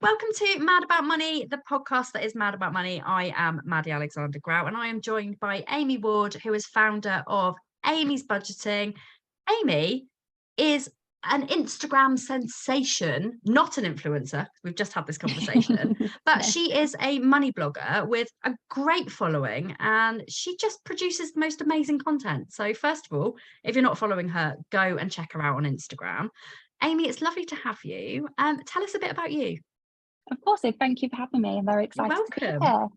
Welcome to Mad About Money, the podcast that is mad about money. I am Maddy Alexander-Grout and I am joined by Amy Ward, who is founder of Amy's Budgeting. Amy is an Instagram sensation, not an influencer. We've just had this conversation, but No. she is a money blogger with a great following and she just produces the most amazing content. So first of all, if you're not following her, go and check her out on Instagram. Amy, it's lovely to have you. Tell us a bit about you. Of course, thank you for having me. I'm very You're excited to be welcome.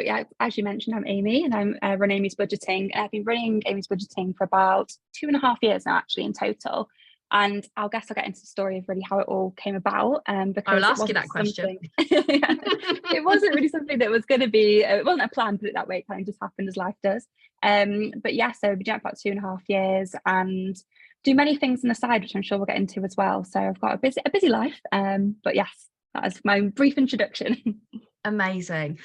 here. As you mentioned, I'm Amy and I'm run Amy's Budgeting. I've been running Amy's Budgeting for about 2.5 years now, actually, in total. And I'll get into the story of really how it all came about. I will Because it ask you wasn't that question. it wasn't really something that was going to be. It wasn't a plan, put it that way. It kind of just happened as life does. So I've been doing it for about 2.5 years and do many things on the side, which I'm sure we'll get into as well. So I've got a busy life. But yes. That is my brief introduction. Amazing.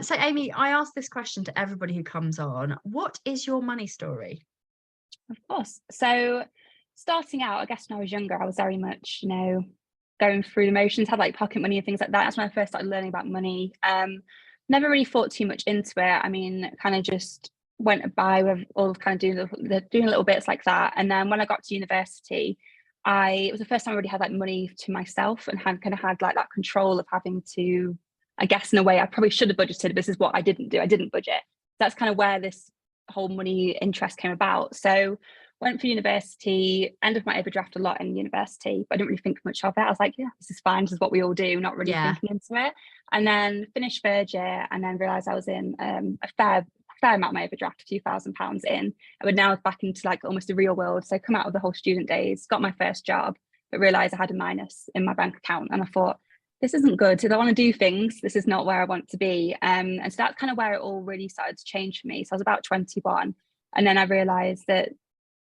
So Amy, I ask this question to everybody who comes on. What is your money story? Of course. So starting out, I guess when I was younger, I was very much, going through the motions, had like pocket money and things like that. That's when I first started learning about money. Never really thought too much into it. I mean, kind of just went by with all kind of doing little bits like that. And then when I got to university, it was the first time I really had like money to myself and had like that control of having to, I guess in a way I probably should have budgeted, but this is what I didn't do. I didn't budget. That's kind of where this whole money interest came about. So went for university, ended up my overdraft a lot in university, but I didn't really think much of it. I was like, yeah, this is fine. This is what we all do, not really thinking into it. And then finished third year and then realized I was in a fair amount of my overdraft, £2,000 in. I would now back into like almost the real world. So come out of the whole student days, got my first job, but realized I had a minus in my bank account. And I thought, this isn't good. If I want to do things, this is not where I want to be. And so that's kind of where it all really started to change for me. So I was about 21. And then I realized that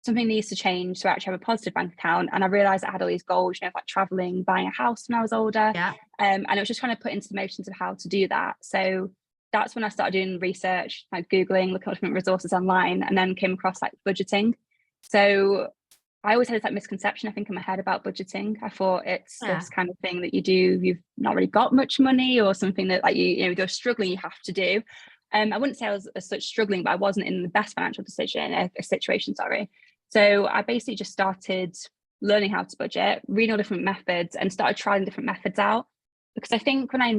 something needs to change to actually have a positive bank account. And I realized I had all these goals, like traveling, buying a house when I was older. Yeah. And it was just trying to put into the motions of how to do that. So that's when I started doing research, like Googling, looking at different resources online, and then came across like budgeting. So I always had this like misconception, I think, in my head about budgeting. I thought it's this kind of thing that you do, you've not really got much money, or something that like you're struggling, you have to do. I wouldn't say I was as such struggling, but I wasn't in the best financial situation, sorry. So I basically just started learning how to budget, reading all different methods, and started trying different methods out. Because I think I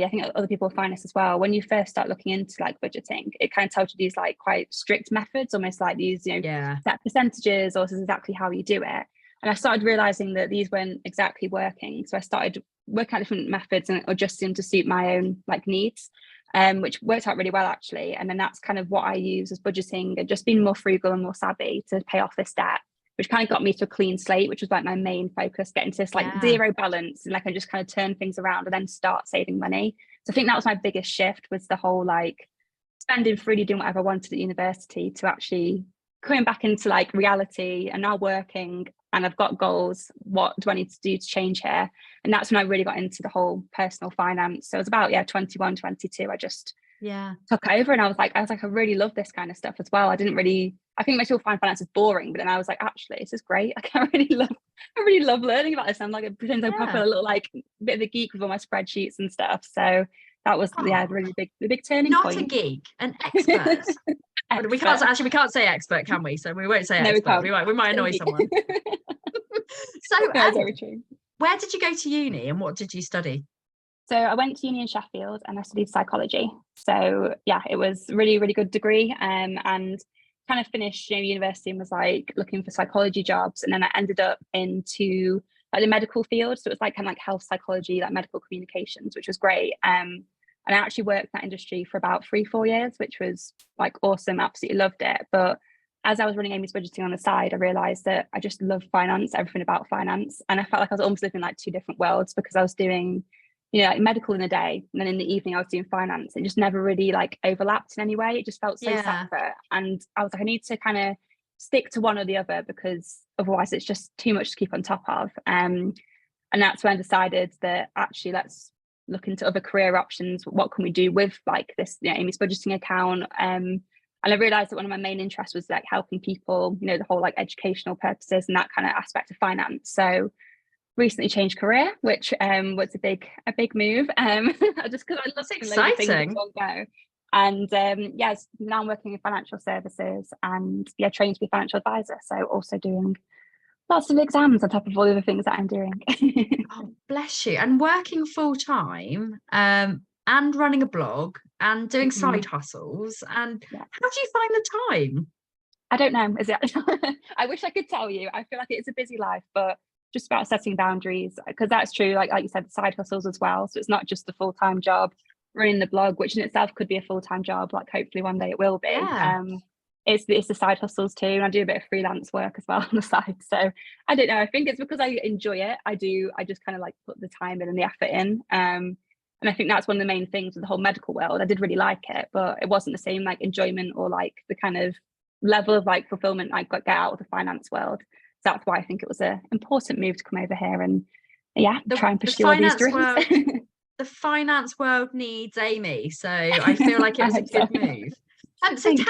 think other people find this as well, when you first start looking into like budgeting, it kind of tells you these like quite strict methods, almost like these, set percentages, or this is exactly how you do it. And I started realizing that these weren't exactly working. So I started working out different methods and adjusting to suit my own like needs, which worked out really well actually. And then that's kind of what I use as budgeting, and just being more frugal and more savvy to pay off this debt, which kind of got me to a clean slate, which was like my main focus, getting to this like zero balance, and like I just kind of turn things around and then start saving money. So I think that was my biggest shift, was the whole like spending freely, doing whatever I wanted at university, to actually coming back into like reality and now working, and I've got goals. What do I need to do to change here? And that's when I really got into the whole personal finance. So it was about 21, 22. I just took over, and I was like, I really love this kind of stuff as well. I think most people find finance is boring, but then I was like, actually, this is great. I really love learning about this. I'm like, I pretend I'm proper little like bit of a geek with all my spreadsheets and stuff. So that was the big turning point. Not a geek, an expert. We can't say expert, can we? So we won't say expert. We might annoy someone. So where did you go to uni and what did you study? So I went to uni in Sheffield and I studied psychology. So yeah, it was really, really good degree. And kind of finished university and was like looking for psychology jobs. And then I ended up into like the medical field. So it was like kind of like health psychology, like medical communications, which was great. And I actually worked in that industry for about 3-4 years, which was like awesome. Absolutely loved it. But as I was running Amy's Budgeting on the side, I realized that I just love finance, everything about finance. And I felt like I was almost living like two different worlds, because I was doing like medical in the day, and then in the evening I was doing finance. It just never really like overlapped in any way. It just felt so separate. And I was like, I need to kind of stick to one or the other, because otherwise it's just too much to keep on top of. And that's when I decided that actually let's look into other career options. What can we do with like this Amy's Budgeting account? And I realized that one of my main interests was like helping people, the whole like educational purposes and that kind of aspect of finance. So recently changed career, which was a big move. Just because I love That's loads of things in exciting. one go. And now I'm working in financial services and trained to be a financial advisor. So also doing lots of exams on top of all the other things that I'm doing. Oh, bless you. And working full time, and running a blog and doing Mhm. side hustles. And Yeah. how do you find the time? I don't know. Is it? I wish I could tell you. I feel like it's a busy life, but just about setting boundaries, because that's true. Like you said, side hustles as well. So it's not just a full-time job. Running the blog, which in itself could be a full-time job. Like hopefully one day it will be. Yeah. It's the side hustles too, and I do a bit of freelance work as well on the side. So I don't know. I think it's because I enjoy it. I do. I just kind of like put the time in and the effort in. And I think that's one of the main things with the whole medical world. I did really like it, but it wasn't the same like enjoyment or like the kind of level of like fulfillment I got get out of the finance world. So that's why I think it was an important move to come over here and try and The pursue all these finance dreams. world, the finance world needs Amy. So I feel like it was a good move. So Thank you.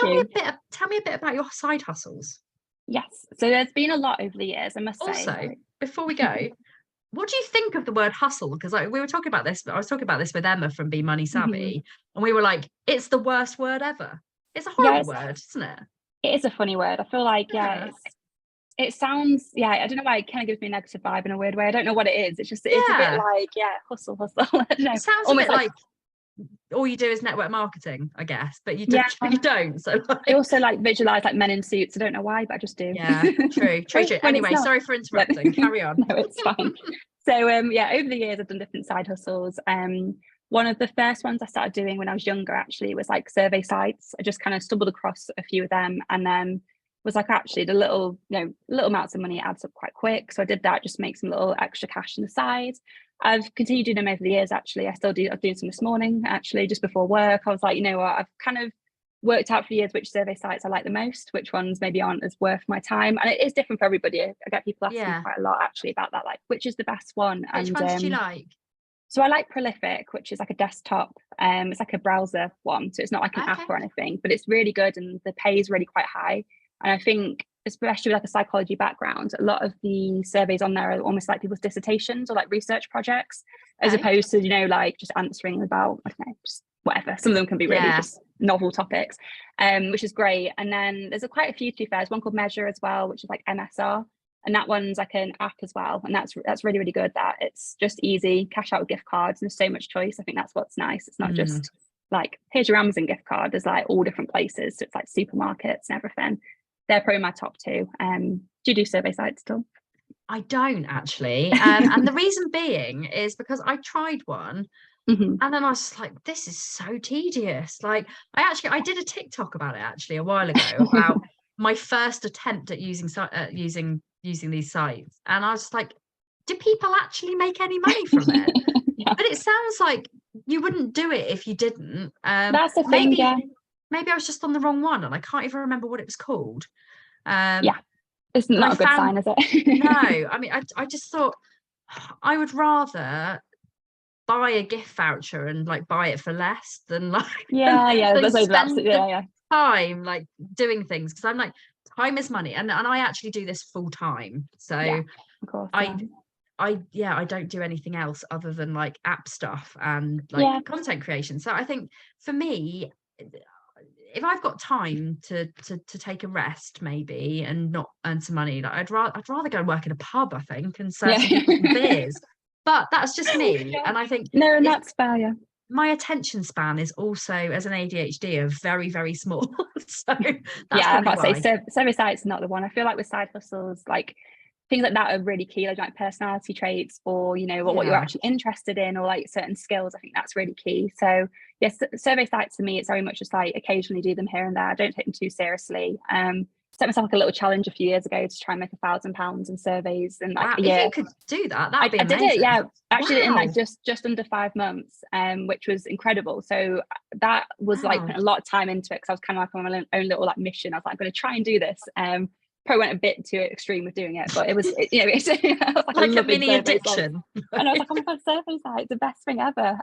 tell me a bit about your side hustles. Yes. So there's been a lot over the years, I must say. Also, before we go, what do you think of the word hustle? Because we were talking about this, I was talking about this with Emma from Be Money Savvy, and we were like, it's the worst word ever. It's a horrible word, isn't it? It is a funny word. I feel like, it sounds, I don't know why it kind of gives me a negative vibe in a weird way. I don't know what it is. It's just, it's a bit like, hustle. I don't know. It sounds Almost a bit like all you do is network marketing, I guess, but you don't. So I also like visualize like men in suits. I don't know why, but I just do. Yeah, true. Anyway, sorry for interrupting. Carry on. No, it's fine. So over the years I've done different side hustles. One of the first ones I started doing when I was younger actually was like survey sites. I just kind of stumbled across a few of them and then was like, actually the little amounts of money adds up quite quick. So I did that just to make some little extra cash on the side. I've continued doing them over the years actually. I'm doing some this morning actually, just before work. I was like, you know what, I've kind of worked out for years which survey sites I like the most, which ones maybe aren't as worth my time. And it is different for everybody. I get people asking quite a lot actually about that, like which is the best one. Which ones do you like? So I like Prolific, which is like a desktop. It's like a browser one. So it's not like an app or anything, but it's really good and the pay is really quite high. And I think, especially with like a psychology background, a lot of the surveys on there are almost like people's dissertations or like research projects, as opposed to, like just answering about, I don't know, just whatever. Some of them can be really just novel topics, which is great. And then there's quite a few, to be fair. There's one called Measure as well, which is like MSR. And that one's like an app as well. And that's really, really good. That it's just easy, cash out with gift cards, and there's so much choice. I think that's what's nice. It's not just like, here's your Amazon gift card. There's like all different places. So it's like supermarkets and everything. They're probably my top two. Do you do survey sites still? I don't actually. And the reason being is because I tried one and then I was like, this is so tedious. Like I did a TikTok about it actually a while ago about my first attempt at using these sites. And I was like, do people actually make any money from it? But it sounds like you wouldn't do it if you didn't. That's the thing, Maybe I was just on the wrong one and I can't even remember what it was called. It's not a good sign, is it? No, I mean, I just thought I would rather buy a gift voucher and like buy it for less than like spend time like doing things, because I'm like, time is money, and I actually do this full time. So of course, I don't do anything else other than like app stuff and like content creation. So I think for me, if I've got time to take a rest maybe and not earn some money, like I'd rather go and work in a pub, I think, and serve some people some beers. But that's just me. And I think and that's fair, my attention span is also, as an ADHD, very, very small. So that's I'm about to say survey sites not the one. I feel like with side hustles, like things like that are really key, like personality traits or what you're actually interested in, or like certain skills. I think that's really key. So yes, survey sites for me, it's very much just like occasionally do them here and there. I don't take them too seriously. Set myself like a little challenge a few years ago to try and make £1,000 in surveys in like a year. If you could do that, that'd be amazing. I did it, actually in like just under 5 months, which was incredible. So that was like putting a lot of time into it, because I was kind of like on my own little like mission. I was like, I'm going to try and do this. Probably went a bit too extreme with doing it, but it was, it's like a mini addiction. And I was like, oh my god, survey site, the best thing ever.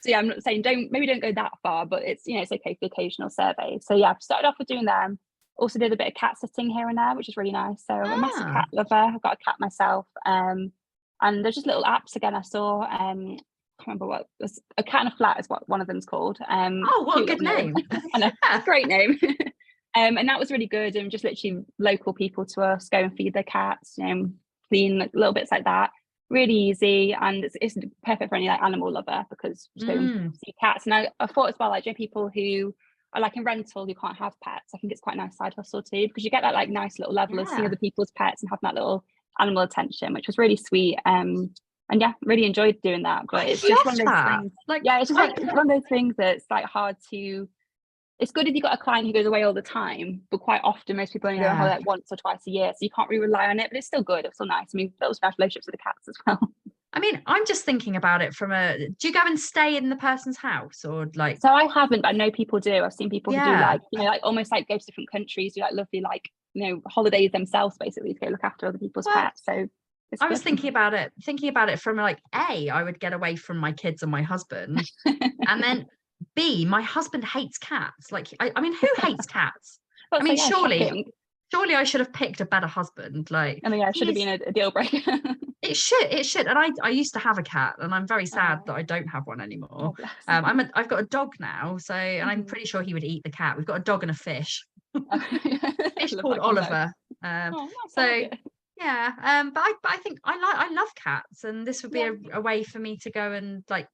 So I'm not saying don't go that far, but it's it's okay for the occasional survey. So I've started off with doing them. Also did a bit of cat sitting here and there, which is really nice. So I'm a massive cat lover. I've got a cat myself. And there's just little apps again. I saw, I can't remember what was, a cat in a flat is what one of them's called. Oh, what a good name. I know, great name. And that was really good. And just literally local people to us go and feed their cats, clean little bits like that. Really easy, and it's perfect for any like animal lover, because you go and see cats. And I thought as well, like people who are like in rental who can't have pets, I think it's quite a nice side hustle too, because you get that like nice little level of seeing other people's pets and having that little animal attention, which was really sweet. And yeah, really enjoyed doing that. But it's just one of those things. Like, yeah, it's just like one of those things that's like hard to. It's good if you've got a client who goes away all the time, but quite often most people only go on holiday like once or twice a year, so you can't really rely on it. But it's still good. It's still nice. I mean, those nice relationships with the cats as well. I mean, I'm just thinking about it from a. Do you go and stay in the person's house, or like? So I haven't, but I know people do. I've seen people who do like, like almost like go to different countries, do like lovely like holidays themselves, basically, to go look after other people's pets. So I was thinking about it from like I would get away from my kids and my husband, and then B, my husband hates cats. Like, I mean, who hates cats? I mean, surely I should have picked a better husband. Like, I mean, yeah, it should have been a deal breaker. It should. And I used to have a cat, and I'm very sad that I don't have one anymore. I've got a dog now, so, and I'm pretty sure he would eat the cat. We've got a dog and a fish. Fish called Oliver. Yeah. But I think I love cats, and this would be a way for me to go and like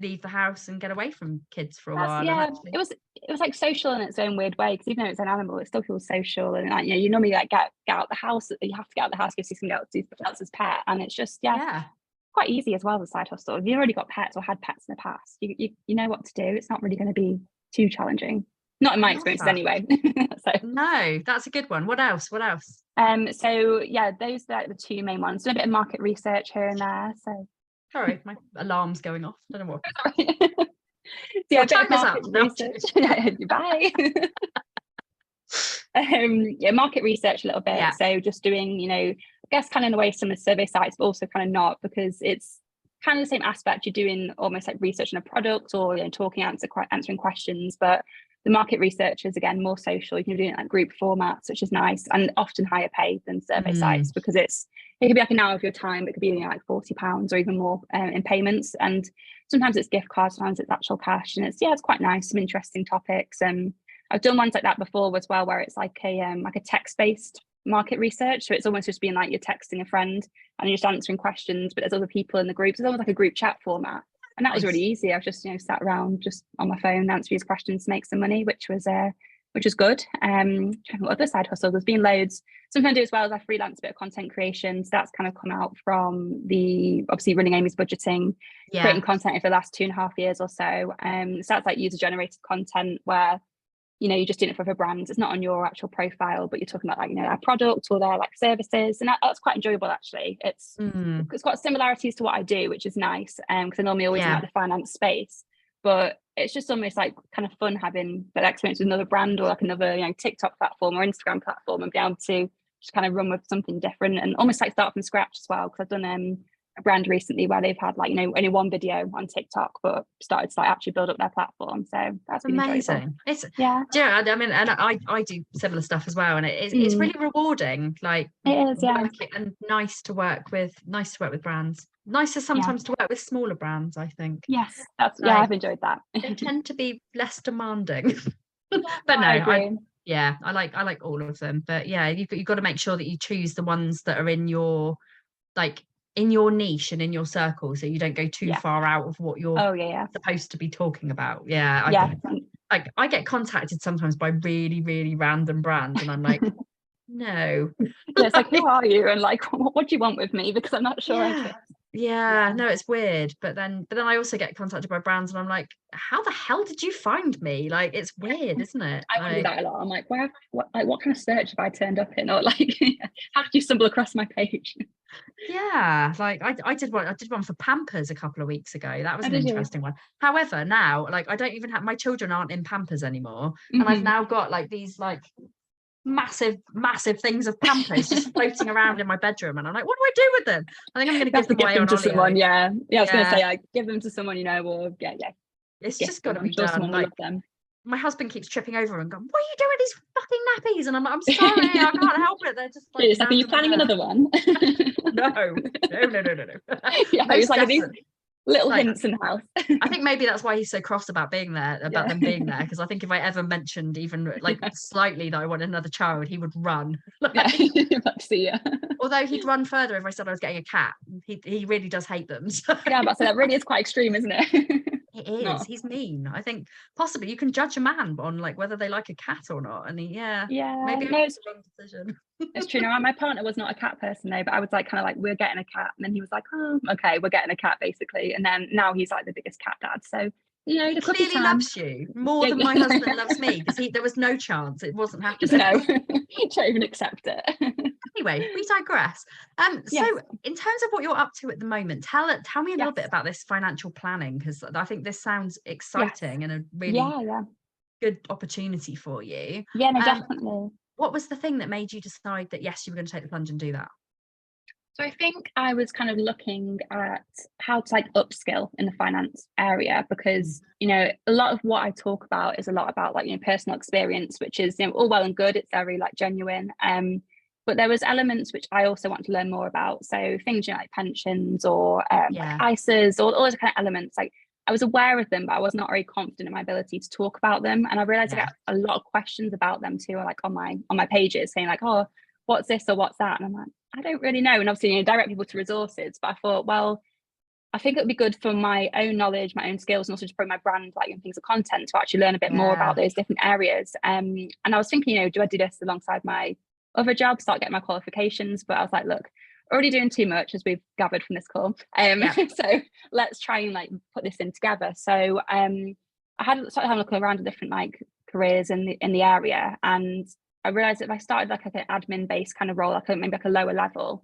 leave the house and get away from kids for a while. Yeah, it was like social in its own weird way, because even though it's an animal, it still feels social. And like, you normally like get out the house. You have to get out the house because you can go out to do something else's pet, and it's just quite easy as well as a side hustle. If you've already got pets or had pets in the past, you know what to do. It's not really going to be too challenging. Not in my experiences anyway. No, that's a good one. What else? So yeah, those are like the two main ones. Done a bit of market research here and there. So sorry, my alarm's going off. Don't know what. Yeah, a bit of market research. Bye. Yeah, market research a little bit. So just doing, I guess kind of in a way some of the survey sites, but also kind of not, because it's kind of the same aspect. You're doing almost like research on a product, or answering questions, but the market research is again more social. You can do it in like group formats, which is nice, and often higher paid than survey sites, because it could be like an hour of your time, it could be like £40 or even more in payments, and sometimes it's gift cards, sometimes it's actual cash, and it's quite nice, some interesting topics. And I've done ones like that before as well, where it's like a text-based market research, so it's almost just being like you're texting a friend and you're just answering questions, but there's other people in the group. It's almost like a group chat format. And that was really easy. I was just, sat around just on my phone, answering these questions to make some money, which was good. Other side hustles, there's been loads. Something I do as well as I freelance a bit of content creation. So that's kind of come out from the, obviously, running Amy's budgeting, creating content over the last 2.5 years or so. So that's like user generated content where, you're just doing it for a brand. It's not on your actual profile, but you're talking about like, their product or their like services. And that's quite enjoyable, actually. It's got similarities to what I do, which is nice. Because I normally always in like the finance space, but it's just almost like kind of fun having that experience with another brand or like another, TikTok platform or Instagram platform, and be able to just kind of run with something different and almost like start from scratch as well. Because I've done a brand recently where they've had like, only one video on TikTok, but started to like actually build up their platform. So that's amazing. Enjoyable. I mean, and I do similar stuff as well, and it's really rewarding. Like it is, and nice to work with brands. Nicer sometimes to work with smaller brands, I think. Yes, I've enjoyed that. They tend to be less demanding. But no, I agree. I like all of them. But yeah, you've got to make sure that you choose the ones that are in your niche and in your circle, so you don't go too far out of what you're supposed to be talking about. I get contacted sometimes by really, really random brands, and I'm like, no. It's like, who are you, and like, what do you want with me, because I'm not sure. No, it's weird. But then I also get contacted by brands, and I'm like, how the hell did you find me? Like, it's weird, isn't it? I wonder that a lot. I'm like, what kind of search have I turned up in, or like, how did you stumble across my page? Like I did one for Pampers a couple of weeks ago. That was an interesting one. However, now like I don't even have, my children aren't in Pampers anymore, and I've now got like these like massive things of Pampers just floating around in my bedroom, and I'm like, what do I do with them? I think I'm going to give them away on to someone. I was going to say, like, give them to someone or it's just got to be done. Like, them. my husband keeps tripping over and going, "What are you doing these fucking nappies?" And I'm like, "I'm sorry, I can't help it. They're just like." It's like, are you planning another one? No. Yeah, Most it's like these definitely. little Like, hints in the house. I think maybe that's why he's so cross about being there, about Yeah. them being there. Because I think if I ever mentioned even like slightly that I want another child, he would run. Yeah, Like, see ya. although he'd run further if I said I was getting a cat. He really does hate them. So. Yeah, but so that really is quite extreme, isn't it? It is. No. He's mean. I think possibly you can judge a man on like whether they like a cat or not. And Yeah, maybe it no, was the wrong decision. it's true. No, my partner was not a cat person though, but I was like kind of like, we're getting a cat. And then he was like, oh, okay, we're getting a cat basically. And then now he's like the biggest cat dad. So, you know, He there could be clearly time. loves you more Yeah. than my husband loves me, because there was no chance it wasn't happening. No, don't even accept it. Anyway, we digress. So Yes. in terms of what you're up to at the moment, tell me a little Yes. bit about this financial planning, because I think this sounds exciting and a really Yeah. good opportunity for you. Yeah, no, definitely. What was the thing that made you decide that yes, you were going to take the plunge and do that? So I think I was kind of looking at how to like upskill in the finance area, because, you know, a lot of what I talk about is a lot about like, you know, personal experience, which is, you know, all well and good. It's very like genuine. But there was elements which I also want to learn more about. So things, you know, like pensions or like ISAs, or all those kind of elements. Like I was aware of them, but I was not very confident in my ability to talk about them. And I realized I get a lot of questions about them too, like on my pages saying like, oh, what's this or what's that? And I'm like, I don't really know. And obviously, you know, direct people to resources. But I thought, well, I think it would be good for my own knowledge, my own skills, and also to promote my brand, like in things of content, to actually learn a bit more about those different areas. And I was thinking, you know, do I do this alongside my other job, start getting my qualifications? But I was like, look, already doing too much, as we've gathered from this call. So let's try and like put this in together. So I had started having a look around at different like careers in the area, and I realized if I started like an admin based kind of role, like maybe like a lower level,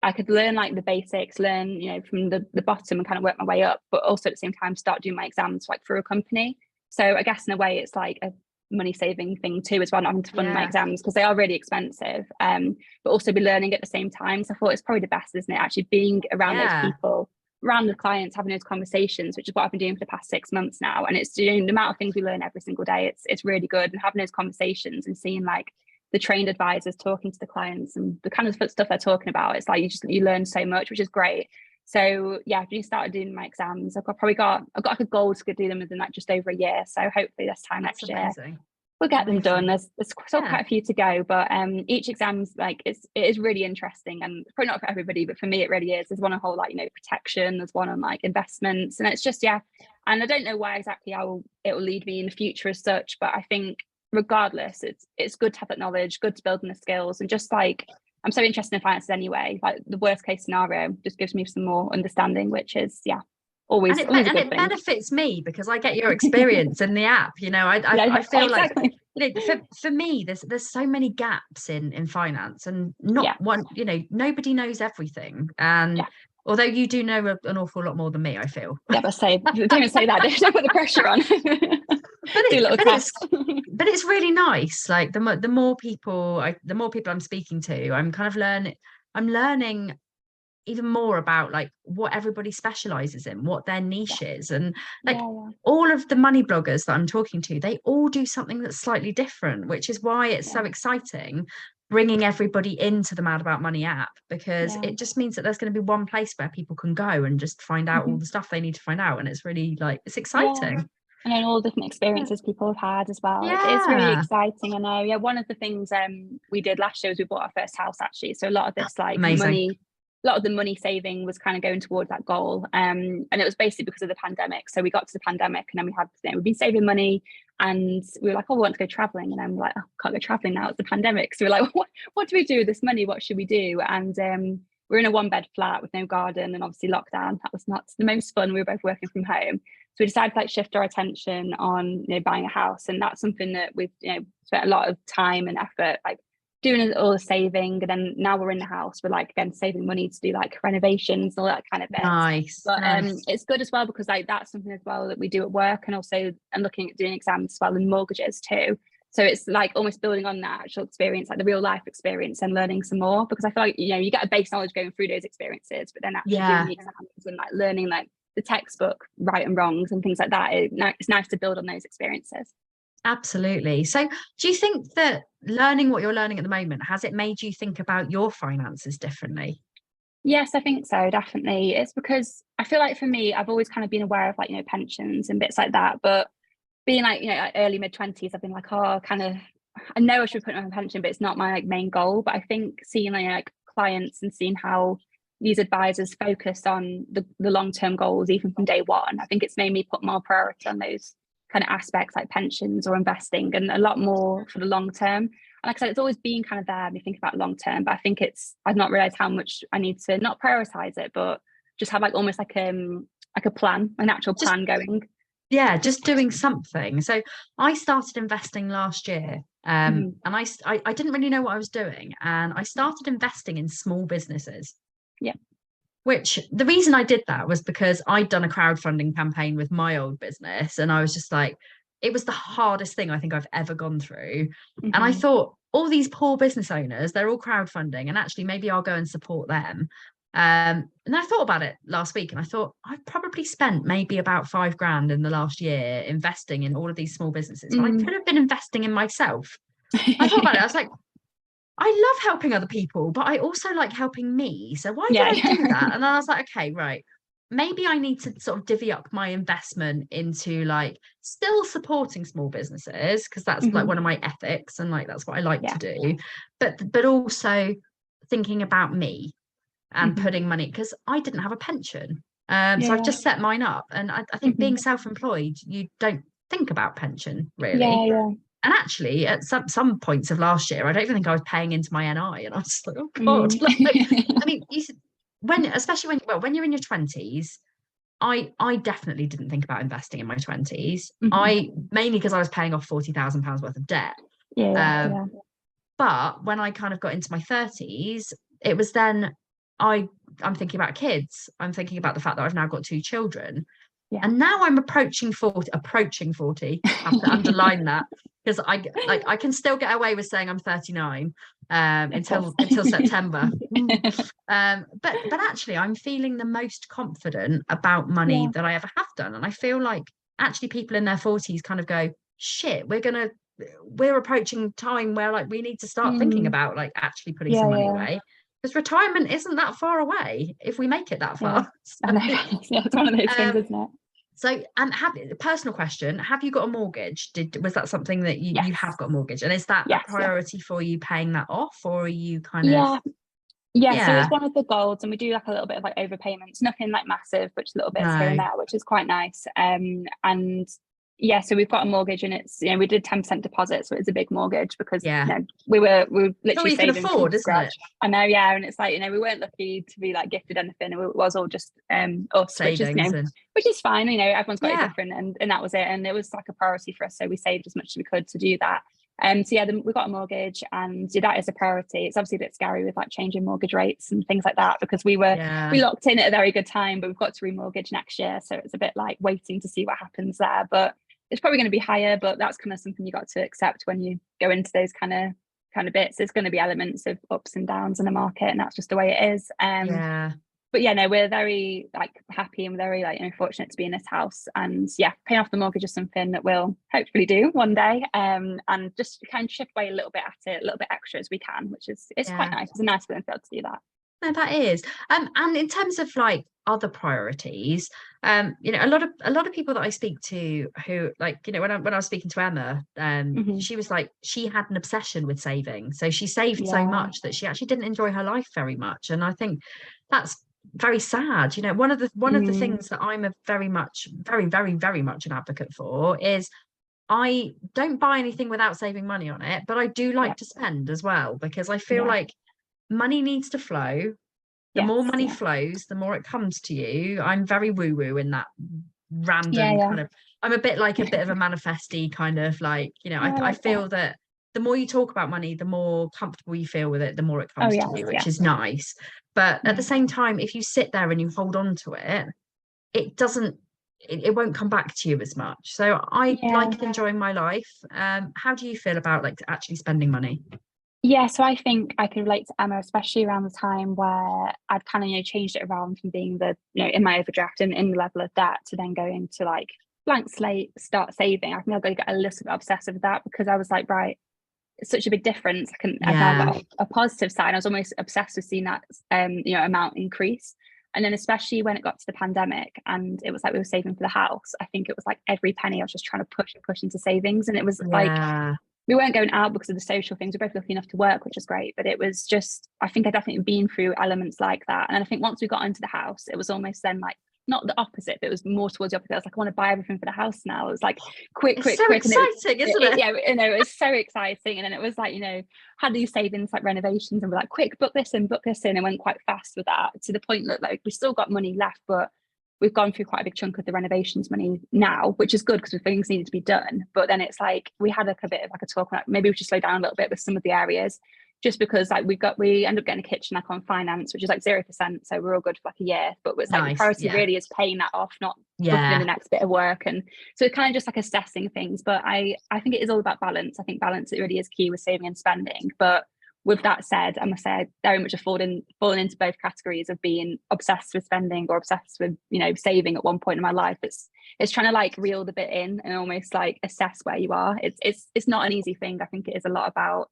I could learn like the basics, learn, you know, from the bottom and kind of work my way up, but also at the same time start doing my exams like through a company. So I guess in a way it's like a money saving thing too, as well, not having to fund my exams because they are really expensive, but also be learning at the same time. So I thought it's probably the best, isn't it, actually being around those people, around the clients, having those conversations, which is what I've been doing for the past 6 months now. And it's doing the amount of things we learn every single day. It's really good, and having those conversations and seeing like the trained advisors talking to the clients and the kind of stuff they're talking about. It's like you learn so much, which is great. So yeah, I've just started doing my exams. I've got like a goal to do them within like just over a year. So hopefully this time next year we'll get them done. There's still quite a few to go, but each exam's like it is really interesting, and probably not for everybody, but for me it really is. There's one on whole like, you know, protection, there's one on like investments, and it's just and I don't know why exactly it will lead me in the future as such, but I think regardless it's good to have that knowledge, good to build in the skills, and just like I'm so interested in finances anyway, like the worst case scenario just gives me some more understanding, which is always a good thing. Benefits me because I get your experience in the app, you know. I feel exactly. Like, you know, for me there's so many gaps in finance, and not one, you know, nobody knows everything, and although you do know an awful lot more than me, I feel. But don't say that. Don't put the pressure on. But it's really nice. Like the more people I'm speaking to, I'm kind of learning even more about like what everybody specializes in, what their niche is, and like all of the money bloggers that I'm talking to, they all do something that's slightly different, which is why it's so exciting bringing everybody into the Mad About Money app, because it just means that there's going to be one place where people can go and just find out all the stuff they need to find out, and it's really like it's exciting. And then all the different experiences people have had as well. It's really exciting. I know. One of the things we did last year was we bought our first house actually. So a lot of this like money, a lot of the money saving was kind of going towards that goal. And it was basically because of the pandemic. So we got to the pandemic, and then we've been saving money, and we were like, oh, we want to go traveling. And I'm like, oh, can't go traveling now, it's the pandemic. So we're like, what do we do with this money? What should we do? And we're in a 1-bed flat with no garden, and obviously lockdown. That was not the most fun. We were both working from home. So we decided to like shift our attention on, you know, buying a house. And that's something that we've, you know, spent a lot of time and effort like doing all the saving. And then now we're in the house, we're like again saving money to do like renovations and all that kind of bit. But it's good as well, because like that's something as well that we do at work, and also and looking at doing exams as well and mortgages too. So it's like almost building on that actual experience, like the real life experience, and learning some more, because I feel like, you know, you get a base knowledge going through those experiences, but then actually doing the exams and like learning like the textbook right and wrongs and things like that, it's nice to build on those experiences. Absolutely. So do you think that learning what you're learning at the moment, has it made you think about your finances differently? Yes, I think so, definitely. It's because I feel like for me, I've always kind of been aware of like, pensions and bits like that. But being like, like early mid-20s, I've been like, oh, kind of, I know I should put in my pension, but it's not my like main goal. But I think seeing like clients and seeing how these advisors focused on the long-term goals, even from day one, I think it's made me put more priority on those kind of aspects like pensions or investing, and a lot more for the long term. And like I said, it's always been kind of there, me think about long term, but I think I've not realized how much I need to not prioritize it, but just have like almost like a plan, an actual Just, plan going. yeah, just doing something. So I started investing last year. Mhm. And I didn't really know what I was doing. And I started investing in small businesses. Yeah. Which the reason I did that was because I'd done a crowdfunding campaign with my old business. And I was just like, it was the hardest thing I think I've ever gone through. And I Mhm. thought, all these poor business owners, they're all crowdfunding, and actually maybe I'll go and support them. And I thought about it last week, and I thought I've probably spent maybe about 5 grand in the last year investing in all of these small businesses when I Mm. could have been investing in myself. I thought about it. I was like, I love helping other people, but I also like helping me. So why did Yeah, I do yeah. that? And I was like, okay, right. Maybe I need to sort of divvy up my investment into like still supporting small businesses, because that's like Mhm. one of my ethics, and like that's what I like Yeah. to do. But also thinking about me and Mhm. putting money, because I didn't have a pension. So I've Yeah. just set mine up. And I think Mhm. being self-employed, you don't think about pension Yeah, really. yeah. And actually, at some points of last year, I don't even think I was paying into my NI, and I was just like, oh God. Mm. Like, I mean, especially when you're in your 20s, I definitely didn't think about investing in my 20s. Mhm. I mainly because I was paying off £40,000 worth of debt. Yeah, Um, yeah. but when I kind of got into my 30s, it was then I I'm thinking about kids. I'm thinking about the fact that I've now got 2 children. Yeah. And now I'm approaching 40. I have to underline that, because I can still get away with saying I'm 39 Of course. until September. But actually I'm feeling the most confident about money Yeah. that I ever have done. And I feel like actually people in their 40s kind of go, shit, we're approaching time where like we need to start thinking Mm. about like actually putting some Yeah, money yeah. away, because retirement isn't that far away if we make it that Yeah. far. I know. Yeah, it's one of those things, um, isn't it? so, have personal question: have you got a mortgage? Was that something that you Yes. have got a mortgage, and is that a Yes, yeah. priority for you paying that off, or are you kind of Yeah. Yeah, so yeah, it's one of the goals, and we do like a little bit of like overpayments, nothing like massive, but just little bits here and no, there, which is quite nice. And yeah, so we've got a mortgage, and it's we did 10% deposit, so it's a big mortgage because yeah, we were it's all literally you can saving from afford, isn't scratch. it? I know, yeah, and it's like we weren't lucky to be like gifted anything. It was all just us, which is Savings and which is fine. Everyone's got it yeah, different, and that was it. And it was like a priority for us, so we saved as much as we could to do that. So yeah, we got a mortgage, and yeah, that is a priority. It's obviously a bit scary with like changing mortgage rates and things like that, because we yeah, locked in at a very good time, but we've got to remortgage next year, so it's a bit like waiting to see what happens there. But it's probably going to be higher, but that's kind of something you got to accept when you go into those kind of bits. There's going to be elements of ups and downs in the market, and that's just the way it is. yeah. But yeah, no, we're very like happy and very like fortunate to be in this house, and yeah, paying off the mortgage is something that we'll hopefully do one day, and just kind of chip away a little bit at it, a little bit extra as we can, which is it's quite Yeah. nice. It's a nice feeling to be able to do that. No, that is. And in terms of like other priorities, a lot of people that I speak to who like, when I was speaking to Emma, Hmm. she was like, she had an obsession with saving. So she saved so Yeah. much that she actually didn't enjoy her life very much. And I think that's very sad. One of the Mm. things that I'm a very, very, very much an advocate for is I don't buy anything without saving money on it, but I do Yeah. like to spend as well, because I feel Yeah. like money needs to flow. The more Yes. money Yeah. flows, the more it comes to you. I'm very woo woo in that Yeah. random Yeah. kind of, I'm a bit like a bit of a manifesty kind of like, Oh, I I like that. feel that the more you talk about money, the more comfortable you feel with it, the more it Oh comes to yes. you, which Yeah. is nice. But at the Yeah. same time, if you sit there and you hold on to it, it doesn't, it won't come back to you as much. So I Yeah. like enjoying my life. How do you feel about like actually spending money? Yeah, so I think I can relate to Emma, especially around the time where I'd kind of, changed it around from being in my overdraft and in the level of debt to then going to like blank slate, start saving. I think I got to get a little bit obsessive with that, because I was like, right, it's such a big difference. I've now got a positive side. I was almost obsessed with seeing that amount increase. And then especially when it got to the pandemic and it was like we were saving for the house, I think it was like every penny I was just trying to push into savings. And it was like, we weren't going out because of the social things. We're both lucky enough to work, which is great. But it was just, I think I'd definitely been through elements like that. And I think once we got into the house, it was almost then like, not the opposite, but it was more towards the opposite. I was like, I want to buy everything for the house now. It was like quick. Exciting, isn't it? Yeah, it was so exciting. And then it was like, had these savings like renovations, and we're like, quick, book this in, and went quite fast with that, to the point that like we still got money left, but we've gone through quite a big chunk of the renovations money now, which is good because things needed to be done. But then it's like we had like a bit of like a talk, like maybe we should slow down a little bit with some of the areas, just because like we end up getting a kitchen like on finance, which is like 0%, so we're all good for like a year. But it's like the priority really is paying that off, not booking in the next bit of work. And so it's kind of just like assessing things. But I think it is all about balance. I think balance, it really is key with saving and spending. But with that said, I must say I very much have fallen into both categories of being obsessed with spending or obsessed with saving at one point in my life. It's trying to like reel the bit in and almost like assess where you are. It's not an easy thing. I think it is a lot about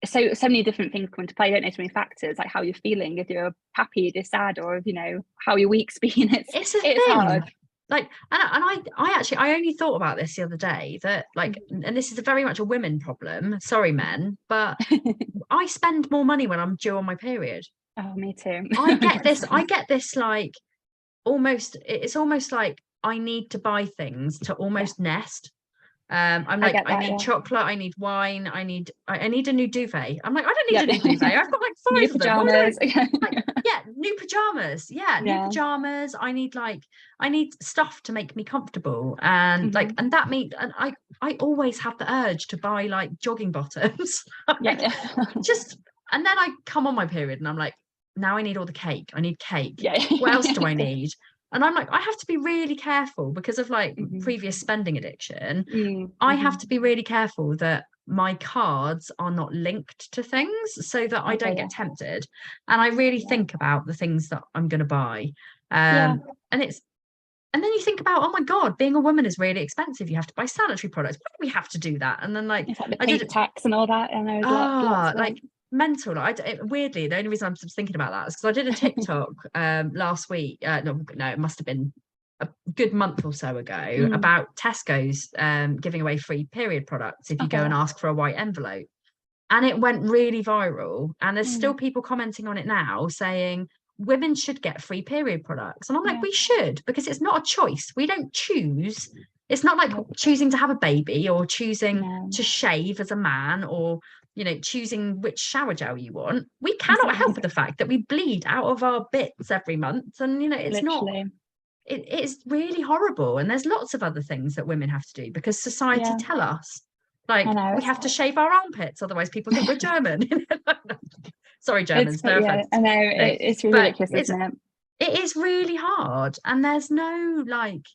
so many different things come into play, don't they? So many factors, like how you're feeling, if you're happy, if you're sad, or how your week's been. It's hard. Like, and I only thought about this the other day, that like, and this is very much a women problem, sorry men, but I spend more money when I'm due on my period. Oh, me too. I get this like it's almost like I need to buy things to almost nest. I'm like, I need chocolate, I need wine, I need a new duvet. I'm like, I don't need a new duvet. I've got like 5 new of pajamas. them. New pajamas. New pajamas. I need stuff to make me comfortable. And like, and that means, and I always have the urge to buy like jogging bottoms. Just, and then I come on my period and I'm like, now I need all the cake. I need cake. What else do I need? And I'm like, I have to be really careful because of like previous spending addiction. I have to be really careful that my cards are not linked to things so that I don't get tempted. And I really think about the things that I'm going to buy. And then you think about, oh my God, being a woman is really expensive. You have to buy sanitary products. Why do we have to do that? And then like, it's like the pink tax and all that. And there's like mental. Weirdly, the only reason I'm just thinking about that is because I did a TikTok last week. No, it must have been a good month or so ago about Tesco's giving away free period products if you go and ask for a white envelope, and it went really viral. And there's still people commenting on it now saying women should get free period products, and I'm like, we should, because it's not a choice. We don't choose. It's not like choosing to have a baby or choosing to shave as a man, or choosing which shower gel you want. We cannot help the fact that we bleed out of our bits every month, and it's literally. It is really horrible. And there's lots of other things that women have to do because society tell us, like, we have to shave our armpits, otherwise people think we're German. Sorry, Germans, no offense. I know, it's ridiculous, isn't it? It is really hard, and there's no like,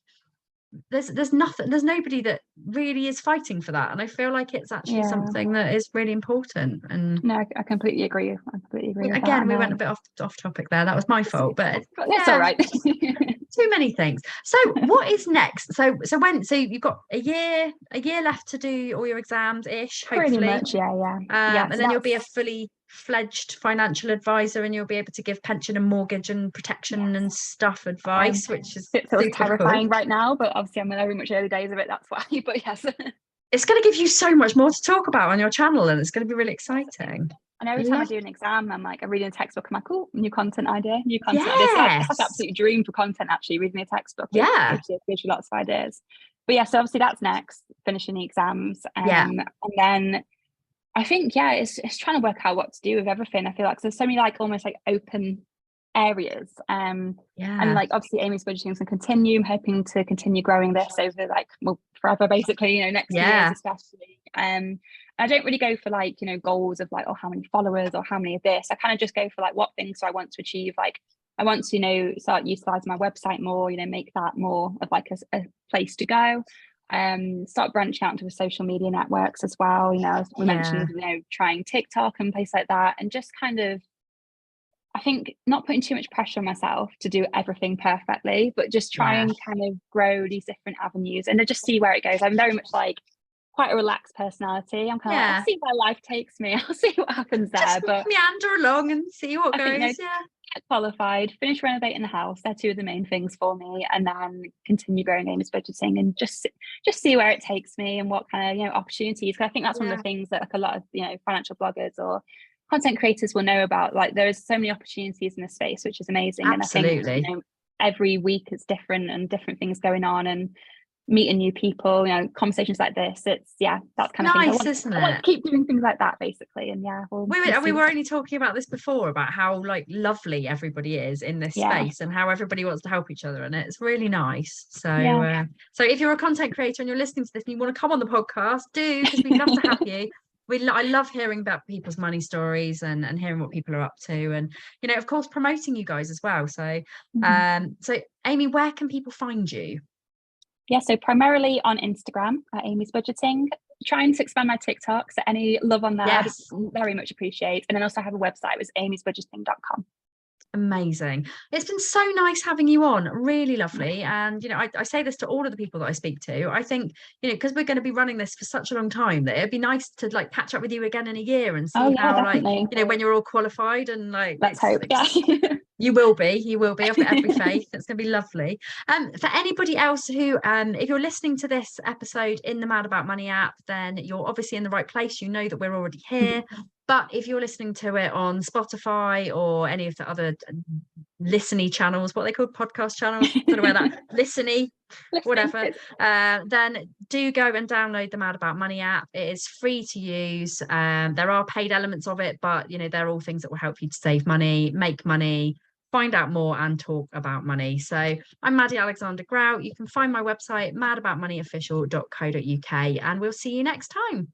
there's nobody that really is fighting for that, and I feel like it's actually something that is really important. And no, I completely agree. Again, we went a bit off topic there. That was my fault, but that's all right. Too many things. So what is next? So you've got a year left to do all your exams ish, hopefully. Pretty much, and then you'll be a fully fledged financial advisor, and you'll be able to give pension and mortgage and protection and stuff advice, which is it feels terrifying right now, but obviously I'm very much early days of it, that's why. But yes, it's going to give you so much more to talk about on your channel, and it's going to be really exciting. And every time I do an exam, I'm reading a textbook, I'm like, oh, new content idea. It's like an absolute dream for content, actually, reading a textbook. It gives you lots of ideas. But yeah, so obviously that's next, finishing the exams. And then I think, it's trying to work out what to do with everything. I feel like there's so many almost open areas. And obviously Amy's budgeting is going to continue. I'm hoping to continue growing this over forever, basically, next years especially. I don't really go for goals of how many followers or how many of this. I kind of just go for what things do I want to achieve. I want to start utilizing my website more, make that more of a place to go. Start branching out into the social media networks as well, as we mentioned, trying TikTok and places like that, and just kind of, I think not putting too much pressure on myself to do everything perfectly, but just try Yeah. and kind of grow these different avenues and then just see where it goes. I'm very much like quite a relaxed personality. I'm kind of like, Yeah. I'll see where life takes me. I'll see what happens there. Just But meander along and see what I think, goes. Yeah. get qualified, finish renovating the house. They're two of the main things for me, and then continue growing Amy's budgeting and just see where it takes me and what kind of opportunities. Because I think that's one of the things that like a lot of financial bloggers or content creators will know about. Like there's so many opportunities in this space, which is amazing. Absolutely. And I think every week it's different and different things going on and meeting new people, conversations like this. It's that's kind of nice, thing. isn't I want it? to keep doing things like that basically. And we were only talking about this before about how like lovely everybody is in this space and how everybody wants to help each other, and it's really nice. So so if you're a content creator and you're listening to this and you want to come on the podcast, do, because we'd love to have you. I love hearing about people's money stories and hearing what people are up to, and of course promoting you guys as well. So so Amy, where can people find you? So primarily on Instagram at Amy's Budgeting. Trying to expand my TikTok, so any love on there, Yes. I'd very much appreciate. And then also I have a website, it's amysbudgeting.com. Amazing. It's been so nice having you on, really lovely. And I say this to all of the people that I speak to. I think because we're going to be running this for such a long time, that it'd be nice to like catch up with you again in a year and see how definitely. like when you're all qualified and like let's hope. You will be. I've got every faith. It's going to be lovely. For anybody else who, if you're listening to this episode in the Mad About Money app, then you're obviously in the right place. You know that we're already here. But if you're listening to it on Spotify or any of the other listen-y channels, what are they called, podcast channels? I don't know where that listen-y, whatever. Then do go and download the Mad About Money app. It is free to use. There are paid elements of it, but they're all things that will help you to save money, make money, find out more and talk about money. So I'm Maddy Alexander-Grout. You can find my website madaboutmoneyofficial.co.uk, and we'll see you next time.